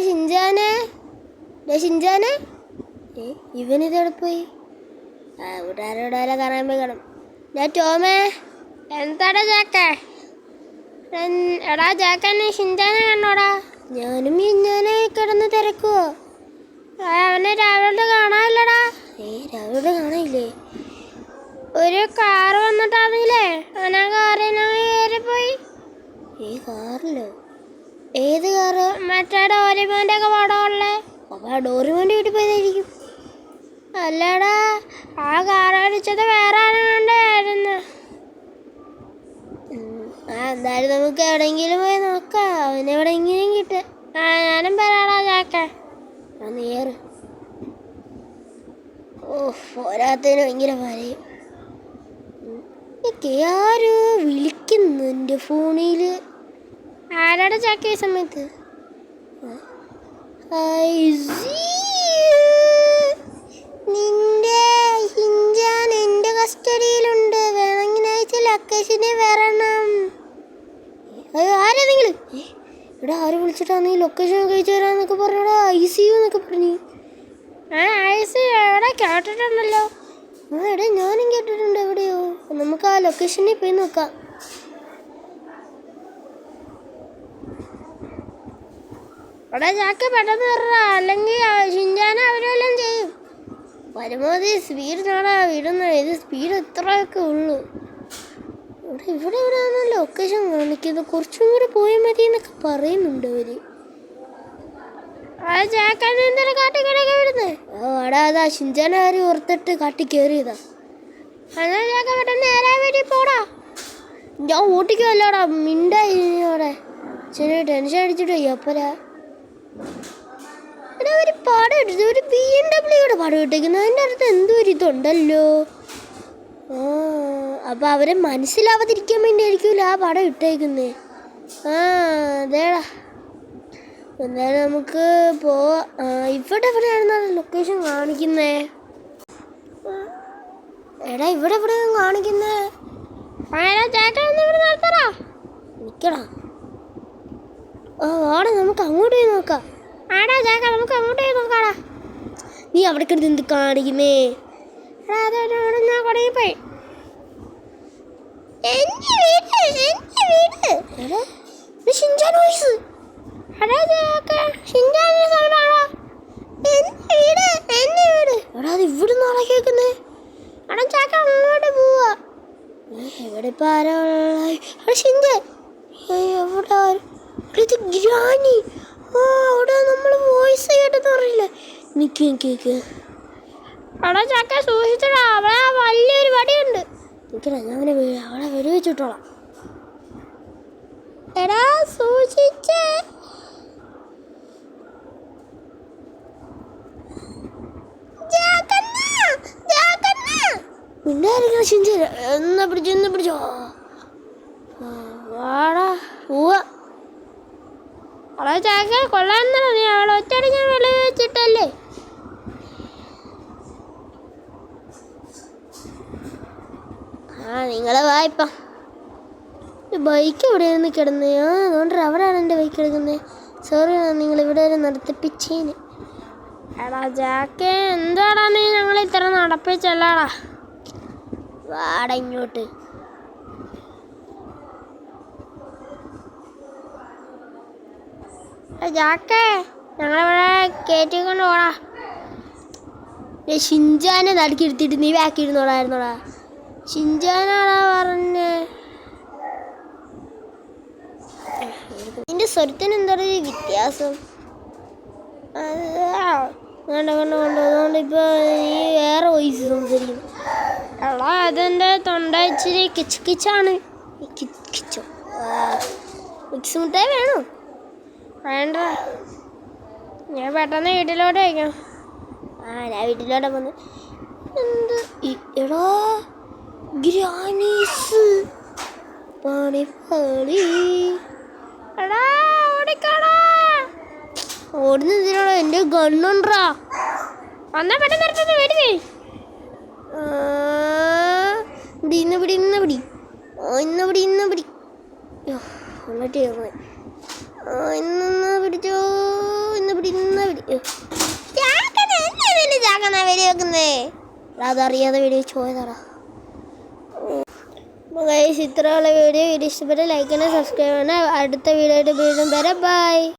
ഷിൻജാനെ ഷിൻജാനെ ഇവനിതെവിടെ പോയി? ഇവിടെ ആരോടാരോ കാണാൻ പോയി കാണും. ടോമേ എന്താടാ ജാക്കേ? എടാ ജാക്കന്നെ ഷിൻജാനെ കണ്ടോടാ? ഞാനും ഷിൻജാനെ കിടന്ന് തിരക്കുവോ? അവനെ രാവിലെ കാണാനില്ലടാ. രാവിലെ കാണാനില്ലേ? ഒരു കാറ് വന്നിട്ടാണെങ്കിലേ അവനാ കാറിന് കയറിപ്പോയി. കാറിലോ? ഏത് കാറ്? മറ്റേ ഡോറിമോൻ്റെ ഒക്കെ പടമുള്ളേ. അപ്പോൾ ആ ഡോറിമോൻ്റെ വീട്ടിൽ പോയതായിരിക്കും. അല്ലടാ, ആ കാറ് അടിച്ചത് വേറെ ആരാണ്ടായിരുന്നു. എന്തായാലും നമുക്ക് എവിടെയെങ്കിലും പോയി നോക്കാം. അവനെവിടെയെങ്കിലും കിട്ടും. ഞാനും പറയാടാ ചാക്ക. നേര് പോരാത്തതിന് ഭയങ്കര വരയും. ആരോ വിളിക്കുന്നു എൻ്റെ ഫോണിൽ. ആരാടെ ചാക്ക ഈ സമയത്ത്? നിന്റെ ഷിൻജാൻ എൻ്റെ കസ്റ്റഡിയിലുണ്ട്. വേണമെങ്കിൽ അയച്ച ലൊക്കേഷനെ വരണം. ആരെന്തെങ്കിലും ഇവിടെ ആര് വിളിച്ചിട്ടാണെങ്കിൽ ലൊക്കേഷൻ കഴിച്ചു തരാന്നൊക്കെ പറഞ്ഞോടാ. ICU എന്നൊക്കെ പറഞ്ഞു. ICU എവിടെ കേട്ടിട്ടുണ്ടല്ലോ. എവിടെ ഞാനും കേട്ടിട്ടുണ്ട് എവിടെയോ. നമുക്ക് ആ ലൊക്കേഷനിൽ പോയി നോക്കാം. അവിടെ ചാക്ക പെട്ടെന്ന് വരാ, അല്ലെങ്കിൽ ഷിൻജാനെ അവരെല്ലാം ചെയ്യും. പരമാവധി സ്പീഡ് നാടാ വിടുന്നത്. ഇത് സ്പീഡ് ഇത്രയൊക്കെ ഉള്ളൂ. ഇവിടെ എവിടെയാണ് ലൊക്കേഷൻ കാണിക്കുന്നത്? കുറച്ചും കൂടി പോയാൽ മതി എന്നൊക്കെ പറയുന്നുണ്ട് അവര്. കാട്ടിക്കടയൊക്കെ വിടുന്നേ. അവിടെ അതാ ഷിൻജാനെ ആര് ഓർത്തിട്ട് കാട്ടി കയറിയതാ. എന്നാൽ ചാക്ക പെട്ടെന്ന് നേരെ വീട്ടിൽ പോടാ. ഞാൻ ഓട്ടിക്കുമല്ലോടാ മിണ്ടായിടെ. ചെറിയ ടെൻഷൻ അടിച്ചിട്ട് അപ്പരാ. എടാ ഒരു പടം ഇട്ടത്, ഒരു BMW പടം ഇട്ടേക്കുന്നത്. അതിൻ്റെ അടുത്ത് എന്തോ ഒരു ഇതുണ്ടല്ലോ. അപ്പം അവരെ മനസ്സിലാവാതിരിക്കാൻ വേണ്ടിയായിരിക്കുമല്ലോ ആ പടം ഇട്ടേക്കുന്നേ. അതേടാ. എന്തായാലും നമുക്ക് ഇവിടെ എവിടെയാണെന്നാണ് ലൊക്കേഷൻ കാണിക്കുന്നേ. എടാ ഇവിടെ എവിടെയാണ് കാണിക്കുന്നേ? നിക്കടാ. ആടാ നമുക്ക് അങ്ങോട്ട് പോയി നോക്കാം. ആടാ ചാക്ക നമുക്ക് അങ്ങോട്ട് പോയി നോക്കാടാ. നീ അവിടെ കിടന്ന് എന്ത് കാണിക്കുന്നേ? പോയി ഇവിടുന്ന് ആളെ കേൾക്കുന്നേ. എടാ ചാക്ക അങ്ങോട്ട് പോവാ. എവിടെ ഇപ്പൊ ആരാ? ഷിൻജാൻ എവിടെ? ഇത് ഗ്രാനി. അവിടെ നമ്മൾ വോയിസ് കേട്ടെന്ന് പറയില്ലേ? നിക്ക് അവിടെ ചാക്ക സൂക്ഷിച്ചടാ. അവിടെ വലിയൊരു വടിയുണ്ട്. നിൽക്കണ ഞാൻ അവളെ വെടിവെച്ചിട്ടോളാം. എടാ സൂക്ഷിച്ചേ. മിണ്ടായിരിക്കണം ഷിൻജാൻ. എന്നാ പിടിച്ചോ. വാടാ പോവാ. അവളെ ചാക്ക കൊള്ളാന്നോ? നീ അവളെ ഒറ്റടി ഞാൻ വെളിവെച്ചിട്ടല്ലേ. നിങ്ങൾ വായിപ്പം ബൈക്ക് എവിടെയായിരുന്നു കിടന്നേ? അതുകൊണ്ട് അവിടെയാണ് എൻ്റെ ബൈക്ക് എടുക്കുന്നത്. സോറി, നിങ്ങൾ ഇവിടെ വരെ നടത്തിപ്പിച്ചേന്. എടാ ജാക്കേ എന്താടാ നീ ഞങ്ങൾ ഇത്ര നടപ്പിച്ചല്ലാടാ. വാട ഇങ്ങോട്ട്. ജാക്കേ ഞങ്ങളിവിടെ കയറ്റിക്കൊണ്ട് പോടാ. ഷിൻജാനെ നടുക്കിരുത്തിയിട്ട് നീ ബാക്കിയിരുന്നോടായിരുന്നോടാ. ഷിൻജാനാടാ പറഞ്ഞേ. നിന്റെ സ്വരത്തിന് എന്താ വ്യത്യാസം? അതുകൊണ്ട് ഇപ്പൊ നീ വേറെ വോയിസ് സംസാരിക്കും. എടാ അതെൻ്റെ തൊണ്ട ഇച്ചിരി കിച്ചാണ്. കിച്ചോ മിക്സ് മുട്ടായി വേണോ? വേണ്ട, ഞാൻ പെട്ടെന്ന് വീട്ടിലോട്ട് വയ്ക്കാം. ഞാൻ വീട്ടിലോട്ട് വന്ന് എന്ത് എടാ ഗ്രാനീസ് പണി. എടാ ഓടിക്കാടാ. ഓടുന്നതിനോട് എൻ്റെ ഗണ്ണുണ്ടാ. വന്നാ പെട്ടെന്ന് എടുത്തു വീട്ടിൽ. ഇന്ന് പിടി എന്നിട്ട് ഇന്ന് പിടിച്ചോ. അതറിയാതെ വീഡിയോ ചോദിച്ചതാ. ഗൈസ് ഇത്രയുള്ള വീഡിയോ ഇഷ്ടപ്പെട്ട ലൈക്ക് ചെയ്യണം, സബ്സ്ക്രൈബ് ചെയ്യണം. അടുത്ത വീഡിയോ വീണ്ടും വരെ. ബൈ.